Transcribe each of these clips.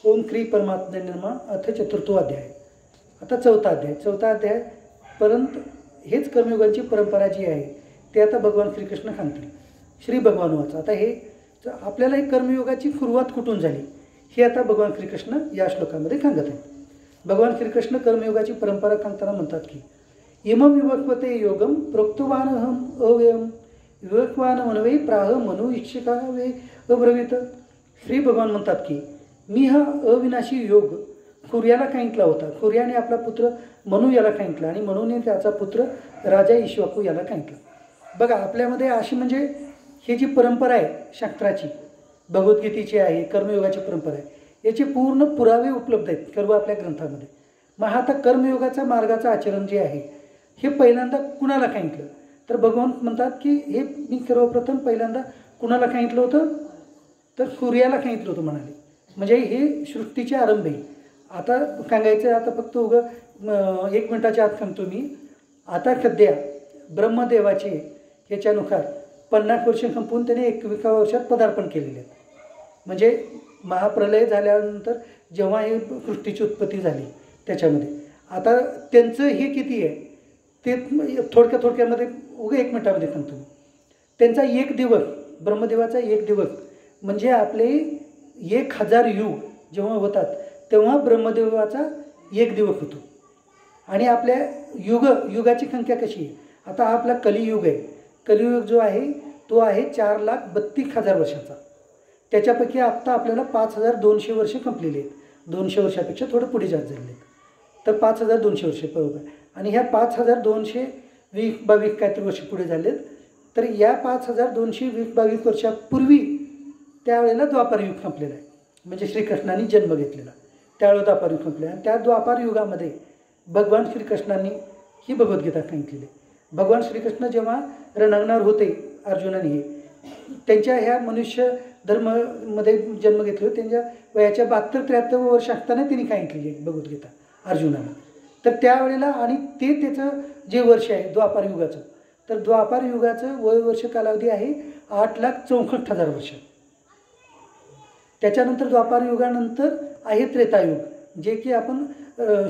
ओम क्री परमात्मा नमः अथ चतुर्थो अध्याय. आता चौथा अध्याय परंत हेच कर्मयोगांची परंपरा जी आहे ते आता भगवान श्रीकृष्ण सांगतील. श्री भगवान वाच. आता हे आपल्याला ही कर्मयोगाची सुरुवात कुठून झाली हे आता भगवान श्रीकृष्ण या श्लोकामध्ये सांगत आहेत. भगवान श्रीकृष्ण कर्मयोगाची परंपरा सांगताना म्हणतात की इमं विवक्वते योगम प्रोक्तवानहम अव्ययम विवक्वान मनवे प्राह मनु इच्छिकावे अब्रवीत. श्री भगवान म्हणतात की मी हा अविनाशी योग सूर्याला सांगितला होता. सूर्याने आपला पुत्र मनु याला सांगितला आणि मनूने त्याचा पुत्र राजा इक्ष्वाकू याला सांगितला. बघा आपल्यामध्ये अशी म्हणजे ही जी परंपरा आहे शास्त्राची भगवद्गीतेची आहे, कर्मयोगाची परंपरा आहे, याचे पूर्ण पुरावे उपलब्ध आहेत सर्व आपल्या ग्रंथामध्ये. मग आता कर्मयोगाचा मार्गाचं आचरण जे आहे हे पहिल्यांदा कुणाला सांगितलं तर भगवान म्हणतात की हे मी सर्वप्रथम पहिल्यांदा कुणाला सांगितलं होतं तर सूर्याला सांगितलं होतं म्हणाले. म्हणजे हे सृष्टीचे आरंभ आहे. आता सांगायचं आता फक्त उगं 1 मिनिटाच्या आत सांगतो मी. आता सध्या ब्रह्मदेवाचे याच्यानुसार 50 वर्ष संपून त्याने 21व्या वर्षात पदार्पण केलेले आहेत. म्हणजे महाप्रलय झाल्यानंतर जेव्हा हे सृष्टीची उत्पत्ती झाली त्याच्यामध्ये आता त्यांचं हे किती आहे ते थोडक्यामध्ये उगं 1 मिनिटामध्ये सांगतो मी. त्यांचा 1 दिवस ब्रह्मदेवाचा 1 दिवस म्हणजे आपले 1000 युग जेव्हा होतात तेव्हा ब्रह्मदेवाचा 1 दिवस होतो. आणि आपल्या युगाची संख्या कशी आहे आता हा आपला कलियुग आहे. कलियुग जो आहे तो आहे 4,32,000 वर्षाचा. त्याच्यापैकी आत्ता आपल्याला 5,200 वर्ष संपलेली आहेत. 200 वर्षापेक्षा थोडं पुढे जास्त झालेले आहेत. तर 5,200 वर्ष बरोबर. आणि ह्या 5,222 काहीतरी वर्ष पुढे झालेत. तर या 5,222 वर्षापूर्वी त्यावेळेला द्वापार युग संपलेला आहे. म्हणजे श्रीकृष्णांनी जन्म घेतलेला त्यावेळेला द्वापार युग संपलेला. आणि त्या द्वापार युगामध्ये भगवान श्रीकृष्णांनी ही भगवद्गीता सांगितलेली आहे. भगवान श्रीकृष्ण जेव्हा रणांगणावर होते अर्जुनाने त्यांच्या ह्या मनुष्य धर्मामध्ये जन्म घेतले त्यांच्या वयाच्या 72-73 वर्ष असताना त्यांनी सांगितलेली आहे भगवद्गीता अर्जुनाला. तर त्यावेळेला आणि ते त्याचं जे वर्ष आहे द्वापार युगाचं तर द्वापार युगाचं वर्ष कालावधी आहे 8,64,000 वर्ष. त्याच्यानंतर द्वापार युगानंतर आहे त्रेतायुग जे की आपण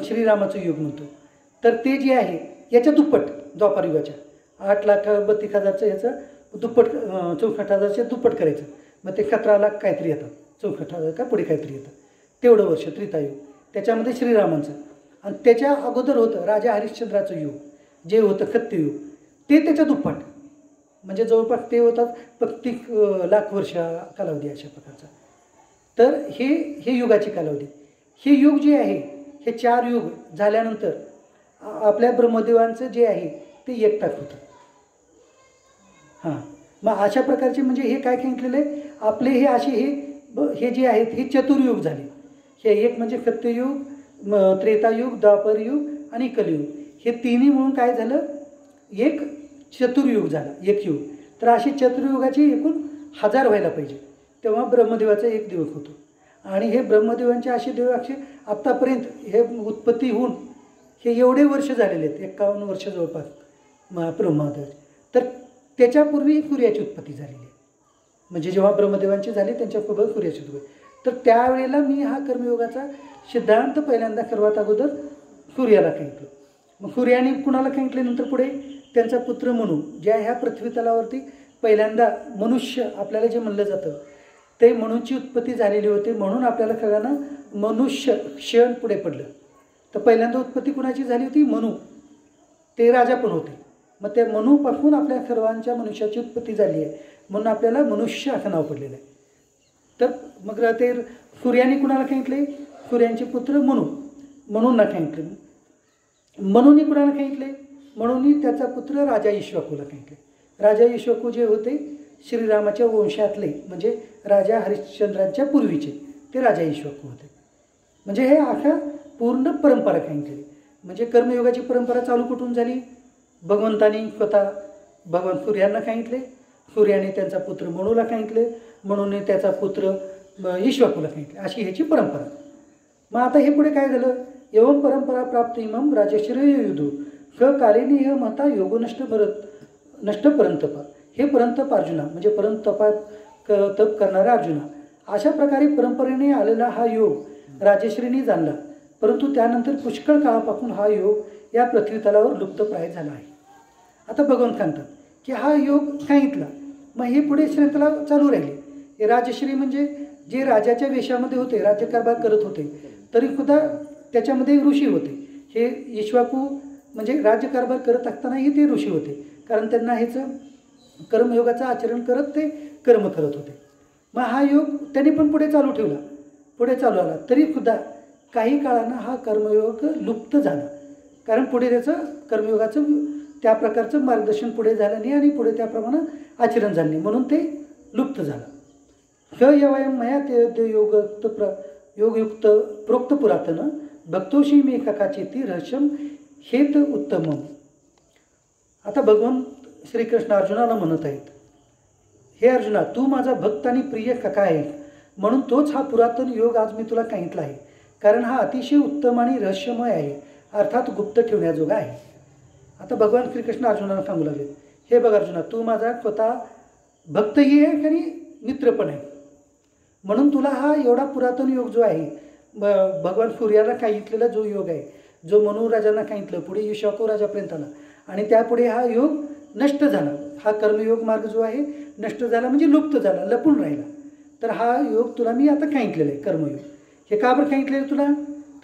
श्रीरामाचं युग म्हणतो. तर ते जे आहे याच्या दुप्पट द्वापार युगाच्या 8,32,000चं ह्याचं दुप्पट 64,000च्या दुप्पट करायचं. मग ते 17 लाख काहीतरी येतात. 64,000 का पुढे काहीतरी येतं तेवढं वर्ष त्रेतायुग. त्याच्यामध्ये श्रीरामांचं आणि त्याच्या अगोदर होतं राजा हरिश्चंद्राचं युग जे होतं सत्ययुग ते त्याच्या दुप्पट म्हणजे जवळपास ते होतात 35 लाख वर्ष कालावधी अशा प्रकारचा. तर हे युगाची कालावधी. हे युग जे आहे हे 4 युग झाल्यानंतर आपल्या ब्रह्मदेवांचं जे आहे ते 1 तास होतं. हां मग अशा प्रकारचे म्हणजे हे काय सांगितलेलं आहे आपले हे असे हे जे आहेत हे चतुर्युग झाले. हे एक म्हणजे सत्ययुग त्रेतायुग द्वापरयुग आणि कलियुग हे तिन्ही मिळून काय झालं एक चतुर्युग झाला एक युग. तर अशी चतुर्युगाची एकूण 1000 व्हायला पाहिजे तेव्हा ब्रह्मदेवाचा 1 दिवस होतो. आणि हे ब्रह्मदेवांचे असे देव असे आत्तापर्यंत हे उत्पत्ती होऊन हे एवढे वर्ष झालेले आहेत 51 वर्ष जवळपास ब्रह्मदेवाचे. तर त्याच्यापूर्वी सूर्याची उत्पत्ती झालेली आहे. म्हणजे जेव्हा ब्रह्मदेवांची झाली त्यांच्यापूर्वी सूर्याची उत्पत्ती. तर त्यावेळेला मी हा कर्मयोगाचा सिद्धांत पहिल्यांदा सर्वात अगोदर सूर्याला सांगितलं. मग सूर्याने कुणाला सांगितले नंतर पुढे त्यांचा पुत्र मनू ज्या ह्या पृथ्वी तलावरती पहिल्यांदा मनुष्य आपल्याला जे म्हणलं जातं ते मनूची उत्पत्ती झालेली होती. म्हणून आपल्याला सगळ्यांना मनुष्य क्षण पुढे पडलं. तर पहिल्यांदा उत्पत्ती कुणाची झाली होती मनू. ते राजा पण होते. मग त्या मनूपासून आपल्या सर्वांच्या मनुष्याची उत्पत्ती झाली आहे म्हणून आपल्याला मनुष्य असं नाव पडलेलं आहे. तर मग ते सूर्याने कुणाला सांगितले सूर्यांचे पुत्र मनूंना सांगितले. मनूने कुणाला सांगितले म्हणून त्याचा पुत्र राजा इक्ष्वाकूला सांगितले. राजा इक्ष्वाकू जे होते श्रीरामाच्या वंशातले म्हणजे राजा हरिश्चंद्रांच्या पूर्वीचे ते राजा इक्ष्वाकू होते. म्हणजे हे अशा पूर्ण परंपरा सांगितली. म्हणजे कर्मयोगाची परंपरा चालू कुठून झाली भगवंतानी स्वतः भगवान सूर्यांना सांगितले. सूर्याने त्यांचा पुत्र मनूला सांगितले. मनूने त्याचा पुत्र इक्ष्वाकूला सांगितले. अशी ह्याची परंपरा. मग आता हे पुढे काय झालं एवं परंपरा प्राप्त इमं राजश्रेय युधू क कालेनी ह महता योग नष्ट परंतपा. हे परंतप अर्जुना म्हणजे तप करणारा अर्जुना अशा प्रकारे परंपरेने आलेला हा योग राजश्रीनी जाणला, परंतु त्यानंतर पुष्कळ काळापासून हा योग या पृथ्वीतलावर लुप्तप्राय झाला आहे. आता भगवंत सांगतात की हा योग सांगितला, मग हे पुढे श्रृंखला चालू राहिली. हे राजश्री म्हणजे जे राजाच्या वेशामध्ये होते, राज्यकारभार करत होते, तरी सुद्धा त्याच्यामध्ये ऋषी होते. हे इक्ष्वाकू म्हणजे राज्यकारभार करत असतानाही ते ऋषी होते, कारण त्यांना ह्याचं कर्मयोगाचं आचरण करत ते कर्म करत होते. मग हा योग त्यांनी पण पुढे चालू ठेवला, पुढे चालू आला, तरीसुद्धा काही काळानं हा कर्मयोग लुप्त झाला, कारण पुढे त्याचं कर्मयोगाचं त्या प्रकारचं मार्गदर्शन पुढे झालं नाही आणि पुढे त्याप्रमाणे आचरण झालं नाही, म्हणून ते लुप्त झालं. ह्य यवयम मया ते योगयुक्त प्रोक्त पुरातन भक्तोशी मे ककाचेती रहस्यम हेत उत्तमम. आता भगवान श्रीकृष्ण अर्जुनाला म्हणत आहेत, हे अर्जुना, तू माझा भक्त आणि प्रिय कका आहे, म्हणून तोच हा पुरातन योग आज मी तुला सांगितला आहे, कारण हा अतिशय उत्तम आणि रहस्यमय आहे, अर्थात गुप्त ठेवण्याजोगा आहे. आता भगवान श्रीकृष्ण अर्जुनाला सांगू लागले, हे बघ अर्जुना, तू माझा स्वतः भक्तही आहे आणि मित्र पण आहे, म्हणून तुला हा एवढा पुरातन योग जो आहे, भगवान सूर्याला सांगितलेला जो योग आहे, जो मनुराजांना सांगितलं, पुढे इक्ष्वाकू राजापर्यंत आला आणि त्यापुढे हा योग नष्ट झाला. हा कर्मयोग मार्ग जो आहे नष्ट झाला म्हणजे लुप्त झाला, लपून राहिला. तर हा योग तुला मी आता सांगितलेला आहे कर्मयोग. हे का बरं सांगितलेलं तुला,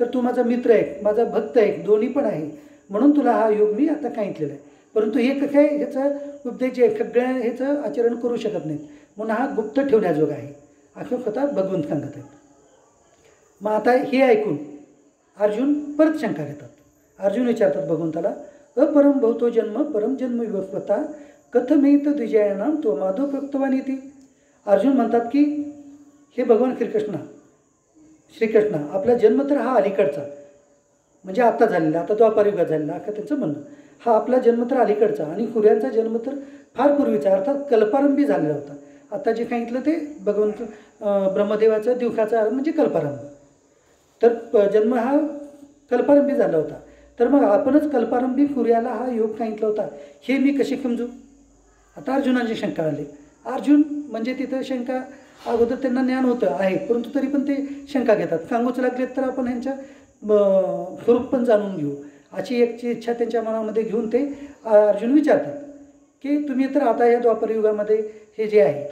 तर तू माझा मित्र आहे, माझा भक्त आहे, दोन्ही पण आहे, म्हणून तुला हा योग मी आता सांगितलेला आहे. परंतु हे कसं आहे, ह्याचा उपदेश आहे, सगळ्या ह्याचं आचरण करू शकत नाहीत, म्हणून हा गुप्त ठेवण्याजोगा आहे, असं स्वतः भगवंत सांगत आहेत. मग आता हे ऐकून अर्जुन परत शंका घेतात. अर्जुन विचारतात भगवंताला, अपरम भवतो जन्म परम जन्म विभक्ता कथमेत द्विजयानाम तो माधव प्रक्तवान येते. अर्जुन म्हणतात की हे भगवान श्रीकृष्ण आपला जन्म तर हा अलीकडचा, म्हणजे आता झालेला, आता द्वापारयुगात झालेला, आता त्यांचं म्हणणं, हा आपला जन्म तर अलीकडचा आणि सूर्यांचा जन्म तर फार पूर्वीचा, अर्थात कल्पारंभी झालेला होता. आता जे सांगितलं ते भगवंत ब्रह्मदेवाचा दिवसाचा म्हणजे कल्पारंभ, तर जन्म हा कल्पारंभी झाला होता. तर मग आपणच कल्पारंभी सूर्याला हा योग सांगितला होता, हे मी कशी समजू. आता अर्जुनाची शंका आली. अर्जुन म्हणजे तिथं शंका अगोदर त्यांना ज्ञान होतं आहे, परंतु तरी पण ते शंका घेतात. सांगूच लागलेत तर आपण ह्यांच्या स्वरूप पण जाणून घेऊ अशी एक इच्छा त्यांच्या मनामध्ये घेऊन ते अर्जुन विचारतात की तुम्ही तर आता या द्वापरयुगामध्ये हे जे आहे,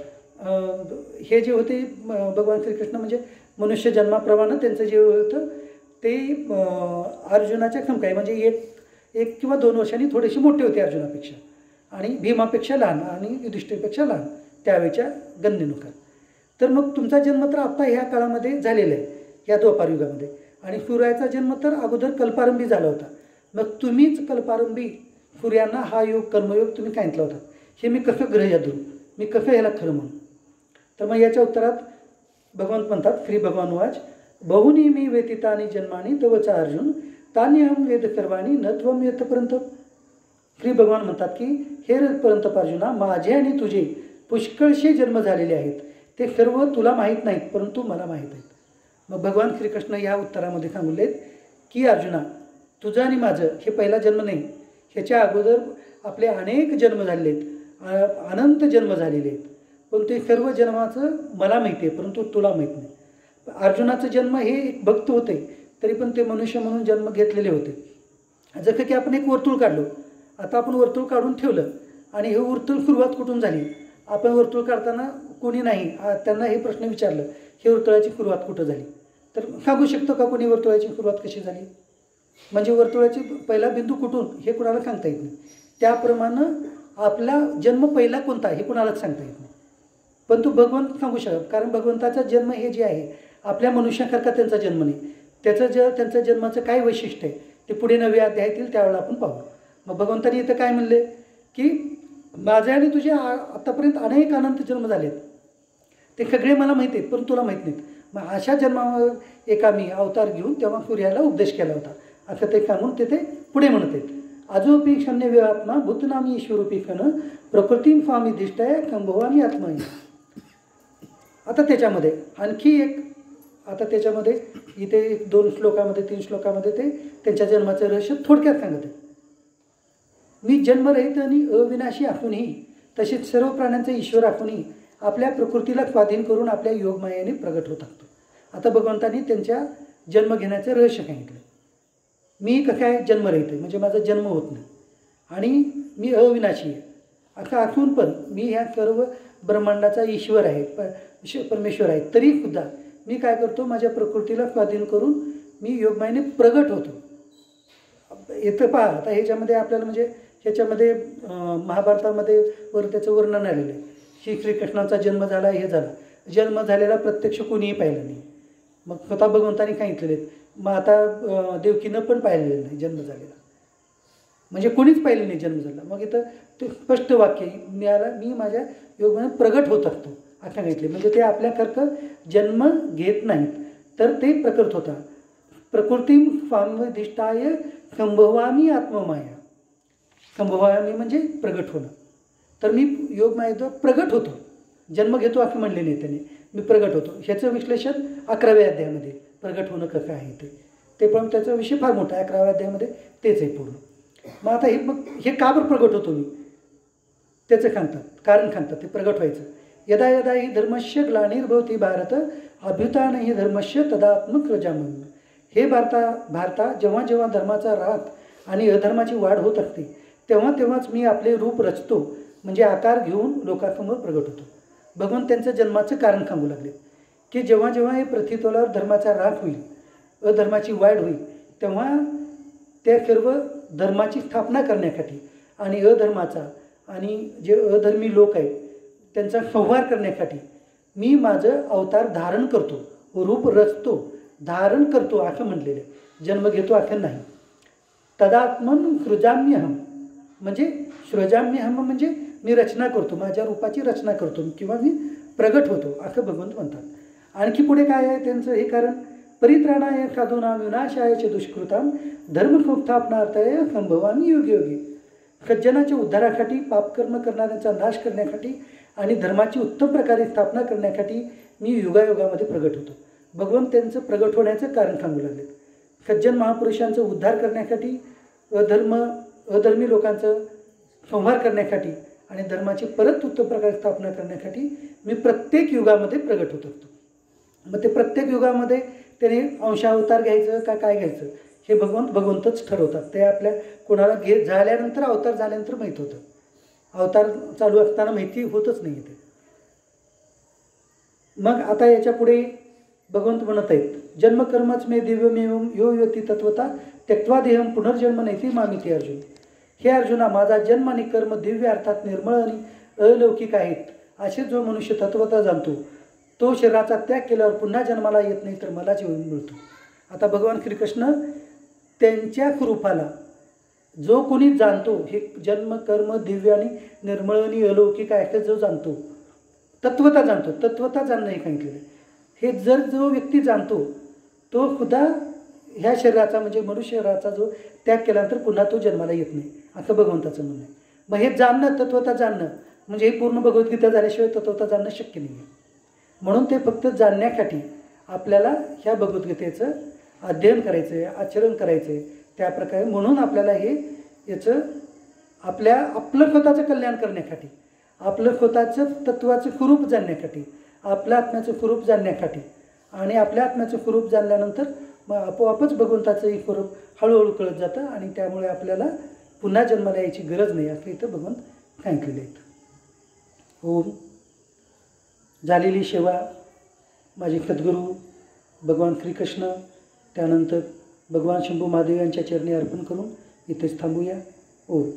हे जे होते भगवान श्रीकृष्ण म्हणजे मनुष्य जन्माप्रमाणे त्यांचं जे होतं ते अर्जुनाच्या खमकाई म्हणजे एक किंवा 2 वर्षांनी थोडेसे मोठे होते अर्जुनापेक्षा, आणि भीमापेक्षा लहान आणि युधिष्ठिरपेक्षा लहान त्यावेळेच्या गणनेनुसार. तर मग तुमचा जन्म तर आत्ता ह्या काळामध्ये झालेला आहे, या द्वापारयुगामध्ये, आणि सूर्याचा जन्म तर अगोदर कल्पारंभी झाला होता. मग तुम्हीच कल्पारंभी सूर्यांना हा योग कर्मयोग तुम्ही सांगितला होता, हे मी कसं ग्रह्य धरू, मी कसं ह्याला खरं म्हणू. तर मग याच्या उत्तरात भगवंत म्हणतात, श्री भगवान वाच, बहुनी मी व्यतीतानी जन्मानी तवचा अर्जुन तान्यहम वेद सर्वाणी न त्वम येतपर्यंत. श्री भगवान म्हणतात की हे परंतप अर्जुना, माझे आणि तुझे पुष्कळशे जन्म झालेले आहेत, ते सर्व तुला माहीत नाहीत, परंतु मला माहीत आहेत. मग भगवान श्रीकृष्ण या उत्तरामध्ये सांगलेत की अर्जुना, तुझं आणि माझं हे पहिला जन्म नाही, ह्याच्या अगोदर आपले अनेक जन्म झालेले आहेत, अनंत जन्म झालेले आहेत, पण ते सर्व जन्माचं मला माहिती आहे, परंतु तुला माहीत नाही. अर्जुनाचं जन्म हे एक भक्त होते, तरी पण ते मनुष्य म्हणून जन्म घेतलेले होते. जसं की आपण एक वर्तुळ काढलो, आता आपण वर्तुळ काढून ठेवलं आणि हे वर्तुळ सुरुवात कुठून झाली, आपण वर्तुळ काढताना कोणी नाही त्यांना हे प्रश्न विचारलं, हे वर्तुळाची सुरुवात कुठं झाली, तर सांगू शकतो का कोणी वर्तुळाची सुरुवात कशी झाली, म्हणजे वर्तुळाची पहिला बिंदू कुठून हे कुणाला सांगता येत नाही. त्याप्रमाणे आपला जन्म पहिला कोणता हे कुणालाच सांगता येत नाही, पण तो भगवंत सांगू शकत, कारण भगवंताचा जन्म हे जे आहे आपल्या मनुष्यासारखा त्यांचा जन्म नाही. त्यांच्या जन्माचं काय वैशिष्ट्य आहे ते पुढे 9व्या अध्यायातील त्यावेळेला आपण पाहू. मग भगवंतांनी इथं काय म्हणले की माझे आणि तुझे आतापर्यंत अनेक अनंत जन्म झालेत, ते सगळे मला माहिती आहेत, पण तुला माहीत नाहीत. मग अशा जन्मावर एका मी अवतार घेऊन तेव्हा सूर्याला उपदेश केला होता, असं ते सांगून ते पुढे म्हणत आहेत. आजोपी क्षण्य व्यात्मा भूतनामी ईश्वरूपी खन प्रकृती स्वामी दिष्टाय खंभवामी आत्मा. आता त्याच्यामध्ये आणखी एक, आता त्याच्यामध्ये इथे 2 श्लोकामध्ये 3 श्लोकामध्ये ते त्यांच्या जन्माचं रहस्य थोडक्यात सांगत आहे. मी जन्मरहित आणि अविनाशी असूनही, तसेच सर्व प्राण्यांचा ईश्वर असूनही आपल्या प्रकृतीला स्वाधीन करून आपल्या योगमायेने प्रगट होत असतो. आता भगवंतांनी त्यांच्या जन्म घेण्याचं रहस्य सांगितलं. मी काय जन्मरहित आहे, म्हणजे माझा जन्म होत नाही आणि मी अविनाशी आहे. आखून पण मी ह्या सर्व ब्रह्मांडाचा ईश्वर आहे, परमेश्वर आहे. तरीसुद्धा मी काय करतो, माझ्या प्रकृतीला स्वाधीन करून मी योगमायेने प्रगट होतो. येतं पहा. आता ह्याच्यामध्ये आपल्याला म्हणजे ह्याच्यामध्ये महाभारतामध्ये त्याचं वर्णन आलेलं आहे. श्रीकृष्णाचा जन्म झाला, हे झाला. जन्म झालेला प्रत्यक्ष कोणीही पाहिलं नाही. मग स्वतः भगवंतांनी सांगितलेले आहेत. मग आता देवकीनं पण पाहिलेलं नाही जन्म झालेला, म्हणजे कोणीच पाहिलं नाही जन्म झाला. मग इथं ते स्पष्ट वाक्य मी माझ्या योगाने प्रगट होत असतो असं सांगितले. म्हणजे ते आपल्यासारखं जन्म घेत नाहीत, तर ते प्रकट होता. प्रकृती स्वामधिष्ठाय संभवामी आत्ममाया. संभवामी म्हणजे प्रगट होणं. तर मी योगमायेद्वारे प्रगट होतो, जन्म घेतो असं म्हणले नाही त्यांनी. मी प्रगट होतो. ह्याचं विश्लेषण 11व्या अध्यायामध्ये प्रगट होणं कसं आहे ते पण त्याचा विषय फार मोठा आहे. 11व्या अध्यायामध्ये तेच आहे पूर्ण. मग आता हे का बरं प्रगट होतो मी, त्याचं सांगतात, कारण सांगतात ते प्रगट व्हायचं. यदा यदा ही धर्मस्य ग्लानिर्भवती भारत अभ्युत्थान ही धर्मस्य तदात्मक रजामन. हे भारता जेव्हा जेव्हा धर्माचा राग आणि अधर्माची वाढ होत असते तेव्हाच मी आपले रूप रचतो, म्हणजे आकार घेऊन लोकांसमोर प्रगट होतो. भगवान त्यांचं जन्माचं कारण सांगू लागले की जेव्हा जेव्हा हे पृथ्वीतलावर धर्माचा राग होईल, अधर्माची वाढ होईल, तेव्हा त्या सर्व धर्माची स्थापना करण्यासाठी आणि अधर्माचा आणि जे अधर्मी लोक आहेत त्यांचा संहार करण्यासाठी मी माझं अवतार धारण करतो, रूप रचतो, धारण करतो असं म्हणलेलं आहे. जन्म घेतो असं नाही. तदात्मन सृजाम्यहम म्हणजे सृजाम्यहम म्हणजे मी रचना करतो, माझ्या रूपाची रचना करतो किंवा मी प्रगट होतो असं भगवंत म्हणतात. आणखी पुढे काय आहे त्यांचं हे कारण, परित्राणाय साधूनां विनाशाय च दुष्कृतां धर्मसंस्थापनार्थाय संभवामी योगी योगी. सज्जनाच्या उद्धारासाठी, पापकर्म करणाऱ्यांचा नाश करण्यासाठी आणि धर्माची उत्तम प्रकारे स्थापना करण्यासाठी मी युगायुगामध्ये प्रगट होतो. भगवंत त्यांचं प्रगट होण्याचं कारण सांगू लागले. सज्जन महापुरुषांचा उद्धार करण्यासाठी, अधर्मी लोकांचं संहार करण्यासाठी आणि धर्माची परत उत्तम प्रकारे स्थापना करण्यासाठी मी प्रत्येक युगामध्ये प्रगट होत असतो. मग ते प्रत्येक युगामध्ये त्याने अंशावतार घ्यायचं का काय घ्यायचं हे भगवंतच ठरवतात. ते आपल्या कोणाला झाल्यानंतर, अवतार झाल्यानंतर माहीत होतं. अवतार चालू असताना माहिती होतच नाही ते. मग आता याच्या पुढे भगवंत म्हणत आहेत, जन्मकर्मच मे दिव्यमेवम यो यती तत्वता त्यक्त्वा देहम पुनर्जन्म नैती मामिती. अर्जुन, हे अर्जुना, माझा जन्म आणि कर्म दिव्य अर्थात निर्मळ आणि अलौकिक आहेत असे जो मनुष्य तत्वता जाणतो तो शरीराचा त्याग केल्यावर पुन्हा जन्माला येत नाही, तर मला जीवन मिळतो. आता भगवान श्रीकृष्ण त्यांच्या स्वरूपाला जो कोणी जाणतो, हे जन्म कर्म दिव्य आणि निर्मळ आणि अलौकिक आहे जो जाणतो, तत्वता जाणतो. तत्वता जाणणं हे सांगितलेलं आहे. हे जर जो व्यक्ती जाणतो तो सुद्धा ह्या शरीराचा म्हणजे मनुष्य शरीराचा जो त्याग केल्यानंतर पुन्हा तो जन्माला येत नाही असं भगवंताचं म्हणणं आहे. मग हे जाणणं, तत्वता जाणणं म्हणजे हे पूर्ण भगवद्गीता झाल्याशिवाय तत्वता जाणणं शक्य नाही आहे. म्हणून ते फक्त जाणण्यासाठी आपल्याला ह्या भगवद्गीतेचं अध्ययन करायचं आहे, आचरण करायचं आहे. त्याप्रकारे म्हणून आपल्याला हे याचं आपलं स्वतःचं कल्याण करण्यासाठी, आपलं स्वतःचं तत्वाचं स्वरूप जाणण्यासाठी, आपल्या आत्म्याचं स्वरूप जाणण्यासाठी आणि आपल्या आत्म्याचं स्वरूप जाणल्यानंतर मग आपोआपच भगवंताचंही स्वरूप हळूहळू कळत जातं आणि त्यामुळे आपल्याला पुन्हा जन्माला यायची गरज नाही असं इथं भगवंत सांगितलेलं आहे. ओम. झालेली सेवा माझे सद्गुरू भगवान श्रीकृष्ण, त्यानंतर भगवान शंभू महादेव यांच्या चरणी अर्पण करून इथेच थांबूया. ओम.